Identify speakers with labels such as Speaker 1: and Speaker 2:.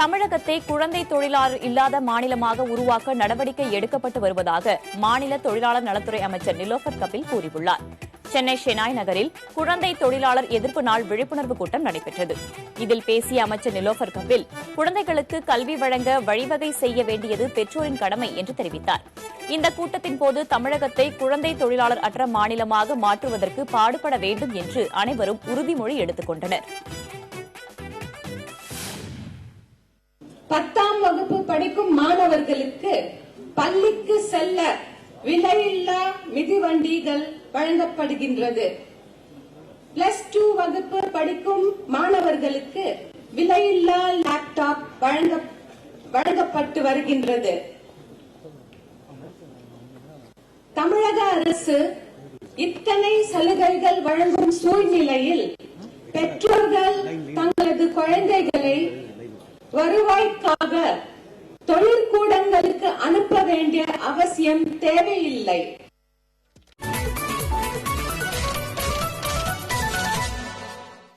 Speaker 1: தமிழகத்தை குழந்தை தொழிலாளர் இல்லாத மாநிலமாக உருவாக்க நடவடிக்கை எடுக்கப்பட்டு வருவதாக மாநில தொழிலாளர் நலத்துறை அமைச்சர் நிலோஃபர் கபில் கூறியுள்ளார். சென்னை ஷெனாய் நகரில் குழந்தை தொழிலாளர் எதிர்ப்பு நாள் விழிப்புணர்வு கூட்டம் நடைபெற்றது. இதில் பேசிய அமைச்சர் நிலோஃபர் கபில் குழந்தைகளுக்கு கல்வி வழங்க வழிவகை செய்ய வேண்டியது பெற்றோரின் கடமை என்று தெரிவித்தார். இந்த கூட்டத்தின்போது தமிழகத்தை குழந்தை தொழிலாளர் அற்ற மாநிலமாக மாற்றுவதற்கு பாடுபட வேண்டும் என்று அனைவரும் உறுதிமொழி எடுத்துக் கொண்டனர்.
Speaker 2: 10ஆம் வகுப்பு படிக்கும் மாணவர்களுக்கு பள்ளிக்கு செல்ல விலையில்லா மிதிவண்டிகள் வழங்கப்படுகின்றது. +2 வகுப்பு படிக்கும் மாணவர்களுக்கு விலையில்லா லேப்டாப் வழங்கப்பட்டு வருகின்றது. தமிழக அரசு இத்தனை சலுகைகள் வழங்கும் சூழ்நிலையில் பெற்றோர்கள் தங்களது குழந்தைகளை வருவாய்க்காக தொழிற்கூடங்களுக்கு அனுப்ப வேண்டிய அவசியம் தேவையில்லை.